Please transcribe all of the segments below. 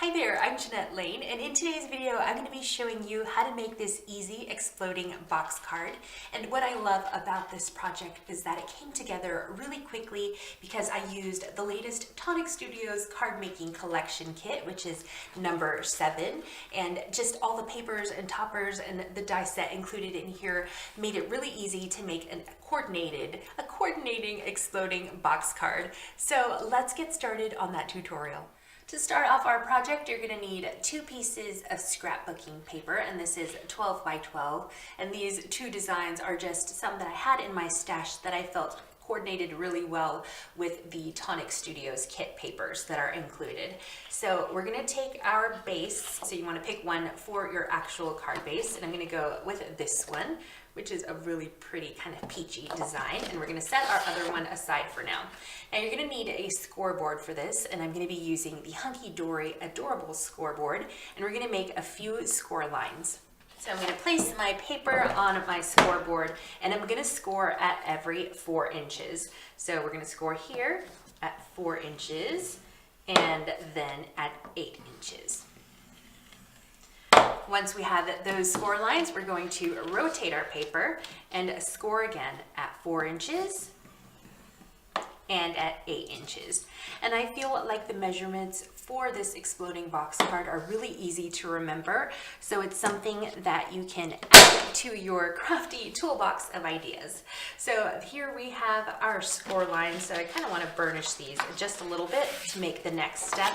Hi there, I'm Jeanette Lane, and in today's video I'm going to be showing you how to make this easy exploding box card. And what I love about this project is that it came together really quickly because I used the latest Tonic Studios card making collection kit, which is number 7, and just all the papers and toppers and the die set included in here made it really easy to make a coordinating exploding box card. So let's get started on that tutorial. To start off our project, you're going to need 2 pieces of scrapbooking paper, and this is 12 by 12. And these 2 designs are just some that I had in my stash that I felt coordinated really well with the Tonic Studios kit papers that are included. So we're going to take our base, so you want to pick one for your actual card base, and I'm going to go with this one, which is a really pretty kind of peachy design, and we're going to set our other one aside for now. Now you're going to need a scoreboard for this, and I'm going to be using the Hunky Dory Adorable scoreboard, and we're going to make a few score lines. So I'm going to place my paper on my scoreboard, and I'm going to score at every 4 inches. So we're going to score here at 4 inches, and then at 8 inches. Once we have those score lines, we're going to rotate our paper and score again at 4 inches and at 8 inches. And I feel like the measurements for this exploding box card are really easy to remember, so it's something that you can add to your crafty toolbox of ideas. So here we have our score lines, so I kind of want to burnish these just a little bit to make the next step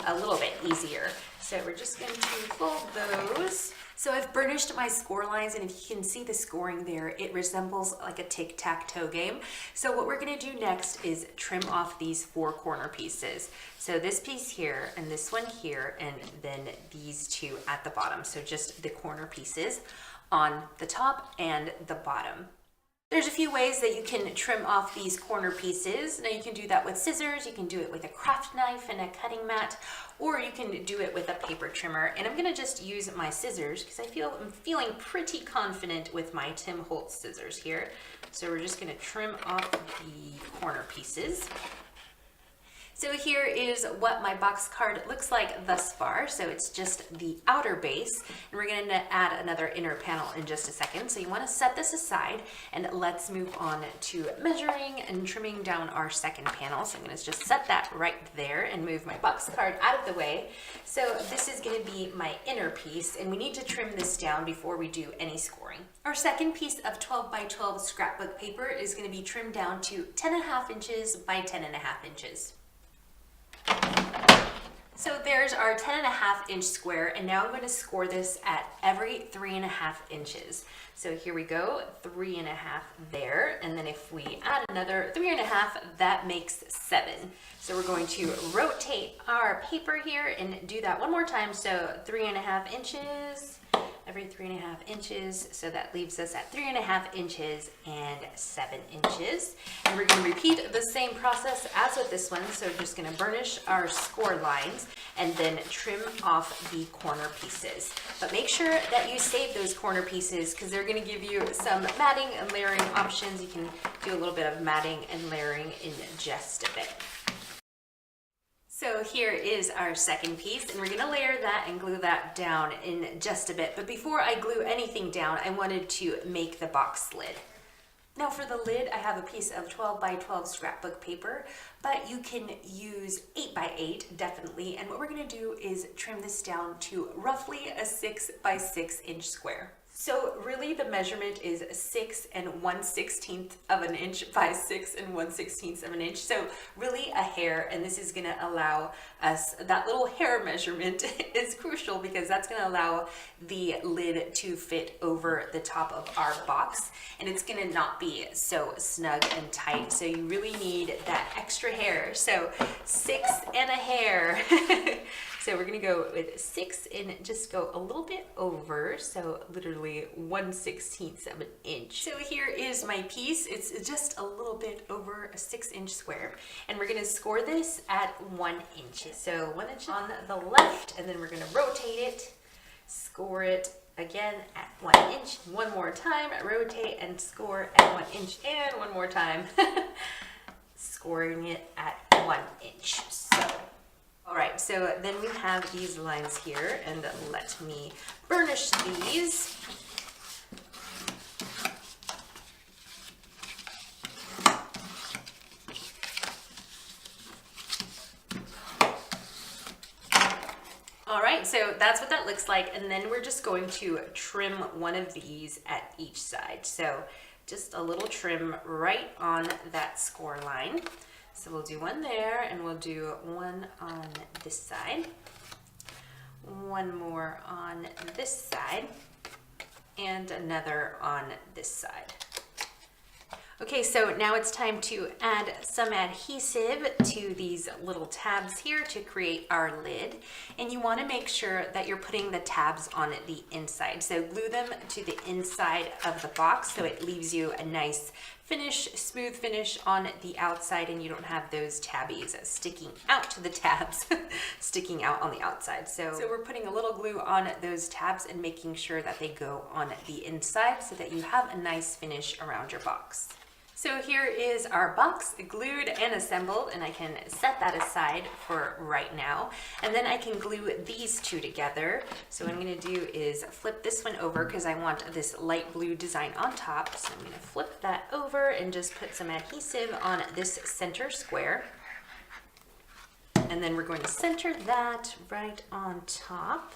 a little bit easier. So we're just going to fold those. So I've burnished my score lines, and if you can see the scoring there, it resembles like a tic-tac-toe game. So what we're going to do next is trim off these 4 corner pieces. So this piece here, and this one here, and then these 2 at the bottom. So just the corner pieces on the top and the bottom. There's a few ways that you can trim off these corner pieces. Now you can do that with scissors, you can do it with a craft knife and a cutting mat, or you can do it with a paper trimmer. And I'm gonna just use my scissors because I'm feeling pretty confident with my Tim Holtz scissors here. So we're just gonna trim off the corner pieces. So here is what my box card looks like thus far. So it's just the outer base, and we're going to add another inner panel in just a second. So you want to set this aside, and let's move on to measuring and trimming down our second panel. So I'm going to just set that right there and move my box card out of the way. So this is going to be my inner piece, and we need to trim this down before we do any scoring. Our second piece of 12 by 12 scrapbook paper is going to be trimmed down to 10.5 inches by 10.5 inches. So there's our 10.5 inch square, and now I'm going to score this at every 3.5 inches. So here we go, 3.5 there, and then if we add another 3.5, that makes 7. So we're going to rotate our paper here and do that one more time. So 3.5 inches, every 3.5 inches, so that leaves us at 3.5 inches and 7 inches. And we're going to repeat the same process as with this one, so we're just going to burnish our score lines and then trim off the corner pieces. But make sure that you save those corner pieces because they're going to give you some matting and layering options. You can do a little bit of matting and layering in just a bit. So here is our second piece, and we're going to layer that and glue that down in just a bit. But before I glue anything down, I wanted to make the box lid. Now for the lid, I have a piece of 12 by 12 scrapbook paper, but you can use 8 by 8 definitely. And what we're going to do is trim this down to roughly a 6 by 6 inch square. So really the measurement is 6 1/16 of an inch by 6 1/16 of an inch. So really a hair, and this is going to allow us, that little hair measurement is crucial because that's going to allow the lid to fit over the top of our box, and it's going to not be so snug and tight. So you really need that extra hair. So 6 and a hair. So we're going to go with 6 and just go a little bit over, so literally 1/16 of an inch. So here is my piece. It's just a little bit over a 6 inch square, and we're going to score this at 1 inch. So 1 inch on the left, and then we're going to rotate it, score it again at 1 inch. One more time, rotate and score at 1 inch, and one more time, scoring it at 1 inch. So All right, so then we have these lines here, and let me burnish these. All right, so that's what that looks like, and then we're just going to trim one of these at each side. So just a little trim right on that score line. So we'll do one there, and we'll do one on this side, one more on this side, and another on this side. Okay, so now it's time to add some adhesive to these little tabs here to create our lid. And you want to make sure that you're putting the tabs on the inside. So glue them to the inside of the box so it leaves you a nice finish, smooth finish on the outside, and you don't have those tabbies sticking out to the tabs, sticking out on the outside. So we're putting a little glue on those tabs and making sure that they go on the inside so that you have a nice finish around your box. So here is our box glued and assembled, and I can set that aside for right now. And then I can glue these two together. So what I'm gonna do is flip this one over because I want this light blue design on top. So I'm gonna flip that over and just put some adhesive on this center square. And then we're going to center that right on top.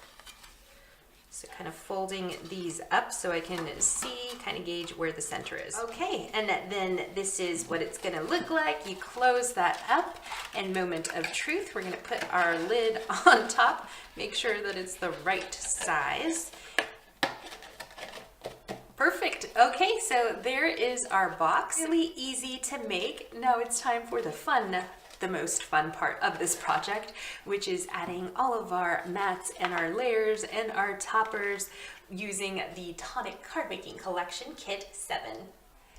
So kind of folding these up so I can see, kind of gauge where the center is. Okay, and then this is what it's gonna look like. You close that up, and moment of truth, we're gonna put our lid on top, make sure that it's the right size. Perfect. Okay, so there is our box. Really easy to make. Now it's time for the most fun part of this project, which is adding all of our mats and our layers and our toppers using the Tonic card making collection kit 7.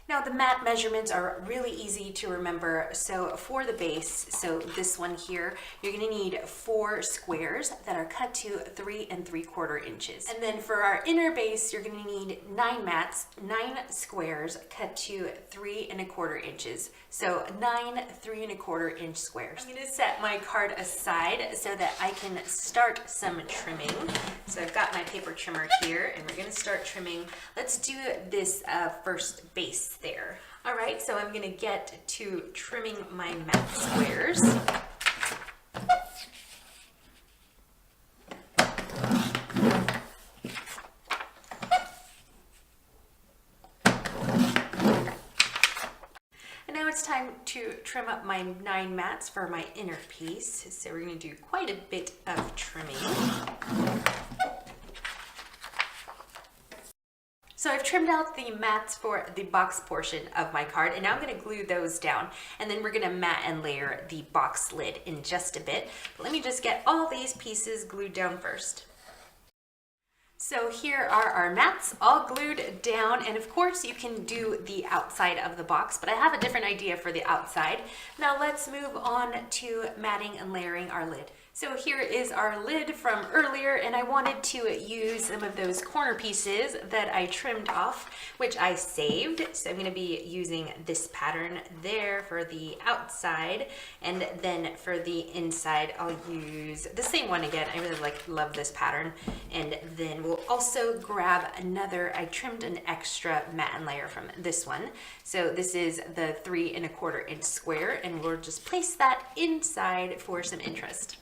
Now the mat measurements are really easy to remember. So for the base, so this one here, you're gonna need 4 squares that are cut to 3 3/4 inches. And then for our inner base, you're gonna need 9 mats, 9 squares cut to 3 1/4 inches. So 9 3 1/4 inch squares. I'm gonna set my card aside so that I can start some trimming. So I've got my paper trimmer here, and we're gonna start trimming. Let's do this first base there. All right, so I'm gonna get to trimming my mat squares. And now it's time to trim up my 9 mats for my inner piece. So we're gonna do quite a bit of trimming. So I've trimmed out the mats for the box portion of my card, and now I'm gonna glue those down, and then we're gonna mat and layer the box lid in just a bit. But let me just get all these pieces glued down first. So here are our mats all glued down, and of course you can do the outside of the box, but I have a different idea for the outside. Now let's move on to matting and layering our lid. So here is our lid from earlier, and I wanted to use some of those corner pieces that I trimmed off, which I saved. So I'm gonna be using this pattern there for the outside, and then for the inside, I'll use the same one again. I really love this pattern. And then we'll also grab another, I trimmed an extra mat and layer from this one. So this is the 3 1/4 inch square, and we'll just place that inside for some interest.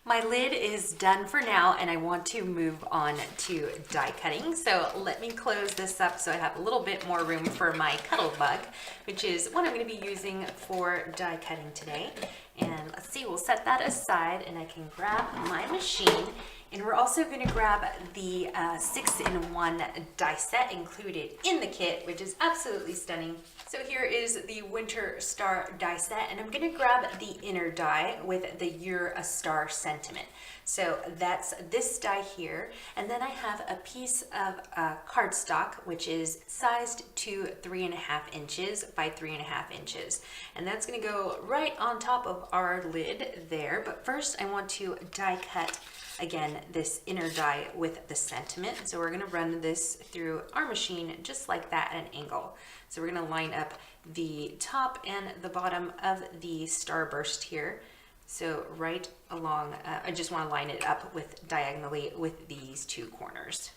My lid is done for now, and I want to move on to die cutting. So let me close this up so I have a little bit more room for my cuttle bug, which is what I'm going to be using for die cutting today. And let's see, we'll set that aside, and I can grab my machine. And we're also going to grab the 6-in-1 die set included in the kit, which is absolutely stunning. So here is the Winter Star die set, and I'm going to grab the inner die with the You're a Star sentiment. So that's this die here, and then I have a piece of cardstock, which is sized to 3 1/2 inches by 3 1/2 inches. And that's going to go right on top of our lid there. But first I want to die cut again this inner die with the sentiment. So we're going to run this through our machine just like that at an angle. So we're going to line up the top and the bottom of the starburst here, So right along, I just want to line it up with diagonally with these two corners.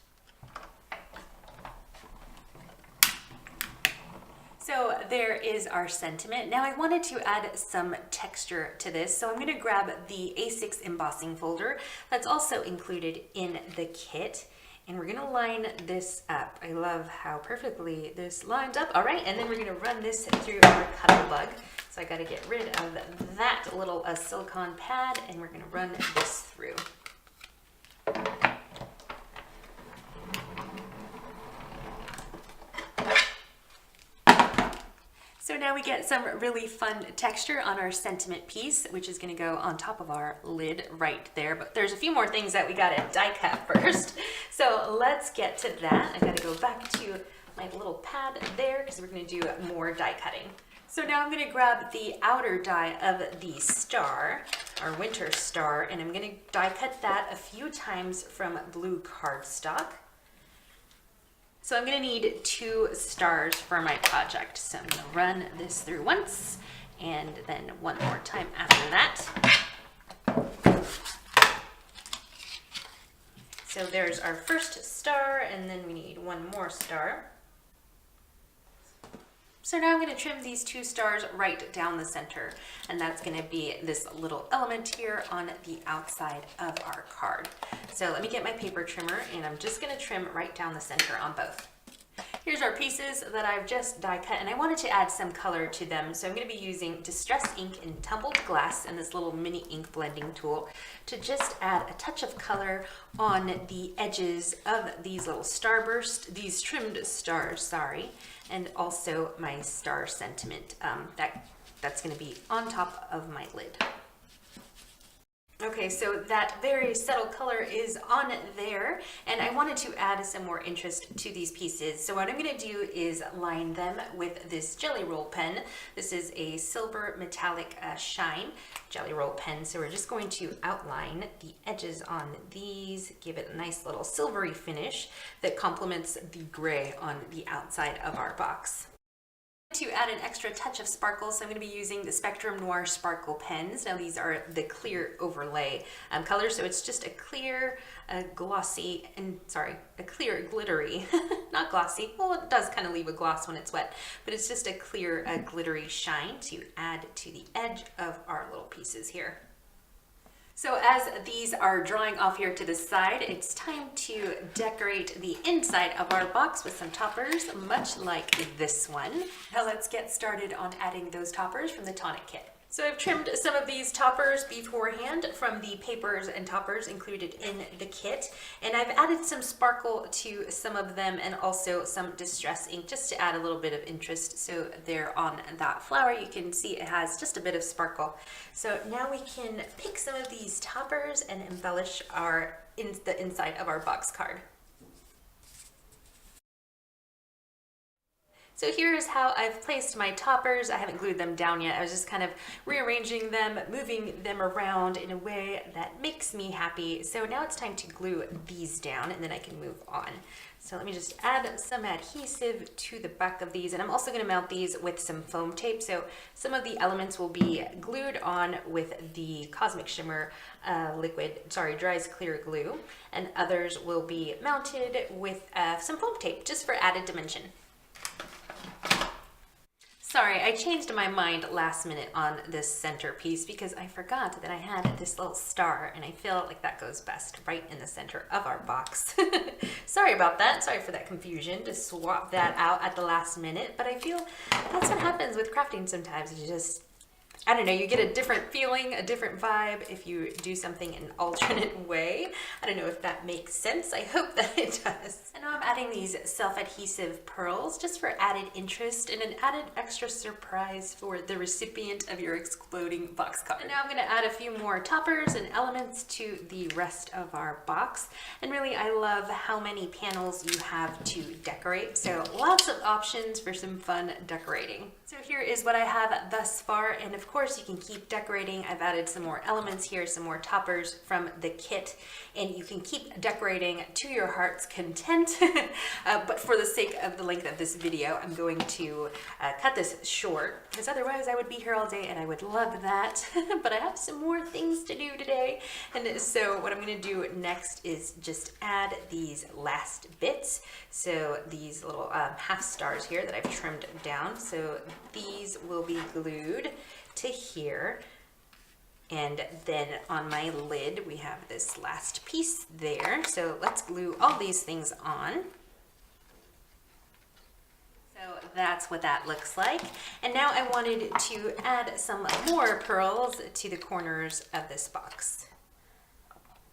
So there is our sentiment. Now I wanted to add some texture to this, so I'm going to grab the A6 embossing folder that's also included in the kit, and we're going to line this up. I love how perfectly this lines up. All right, and then we're going to run this through our cutter bug. So I got to get rid of that little silicone pad, and we're going to run this through. So now we get some really fun texture on our sentiment piece, which is going to go on top of our lid right there. But there's a few more things that we got to die cut first. So let's get to that. I got to go back to my little pad there because we're going to do more die cutting. So now I'm going to grab the outer die of the star, our winter star, and I'm going to die cut that a few times from blue cardstock. So I'm going to need 2 stars for my project. So I'm going to run this through once and then one more time after that. So there's our first star, and then we need one more star. So now I'm going to trim these 2 stars right down the center, and that's going to be this little element here on the outside of our card. So let me get my paper trimmer, and I'm just going to trim right down the center on both. Here's our pieces that I've just die cut, and I wanted to add some color to them, so I'm going to be using Distress Ink and Tumbled Glass and this little mini ink blending tool to just add a touch of color on the edges of these little starburst, these trimmed stars, sorry, and also my star sentiment. That's going to be on top of my lid. Okay, so that very subtle color is on there, and I wanted to add some more interest to these pieces. So what I'm going to do is line them with this Jelly Roll pen. This is a silver metallic shine Jelly Roll pen. So we're just going to outline the edges on these, give it a nice little silvery finish that complements the gray on the outside of our box. To add an extra touch of sparkle, so I'm going to be using the Spectrum Noir Sparkle pens. Now these are the clear overlay color, so it's just a clear, glossy, and a clear glittery, not glossy. Well, it does kind of leave a gloss when it's wet, but it's just a clear, glittery shine to add to the edge of our little pieces here. So as these are drying off here to the side, it's time to decorate the inside of our box with some toppers, much like this one. Now let's get started on adding those toppers from the Tonic kit. So I've trimmed some of these toppers beforehand from the papers and toppers included in the kit, and I've added some sparkle to some of them and also some Distress Ink just to add a little bit of interest. So there on that flower you can see it has just a bit of sparkle. So now we can pick some of these toppers and embellish the inside of our box card. So here's how I've placed my toppers. I haven't glued them down yet. I was just kind of rearranging them, moving them around in a way that makes me happy. So now it's time to glue these down and then I can move on. So let me just add some adhesive to the back of these, and I'm also going to mount these with some foam tape. So some of the elements will be glued on with the Cosmic Shimmer Dries Clear glue, and others will be mounted with some foam tape just for added dimension. Sorry, I changed my mind last minute on this centerpiece because I forgot that I had this little star, and I feel like that goes best right in the center of our box. Sorry about that. Sorry for that confusion to swap that out at the last minute, but I feel that's what happens with crafting sometimes. You just, I don't know, you get a different feeling, a different vibe if you do something in an alternate way. I don't know if that makes sense. I hope that it does. And now I'm adding these self-adhesive pearls just for added interest and an added extra surprise for the recipient of your exploding box card. And now I'm going to add a few more toppers and elements to the rest of our box. And really, I love how many panels you have to decorate. So lots of options for some fun decorating. So here is what I have thus far, and of of course you can keep decorating. I've added some more elements here, some more toppers from the kit, and you can keep decorating to your heart's content. But for the sake of the length of this video, I'm going to cut this short, because otherwise I would be here all day and I would love that. But I have some more things to do today. And so what I'm going to do next is just add these last bits. So these little half stars here that I've trimmed down. So these will be glued to here. And then on my lid, we have this last piece there. So let's glue all these things on. So that's what that looks like. And now I wanted to add some more pearls to the corners of this box.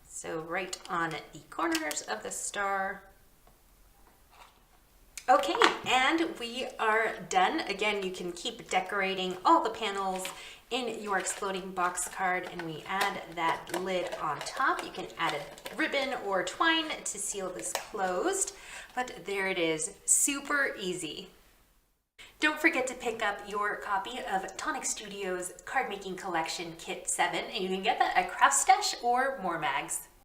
So right on the corners of the star. Okay, and we are done. Again, you can keep decorating all the panels in your exploding box card, and we add that lid on top. You can add a ribbon or twine to seal this closed, but there it is, super easy. Don't forget to pick up your copy of Tonic Studios Card Making Collection Kit 7, and you can get that at CraftStash or More Mags.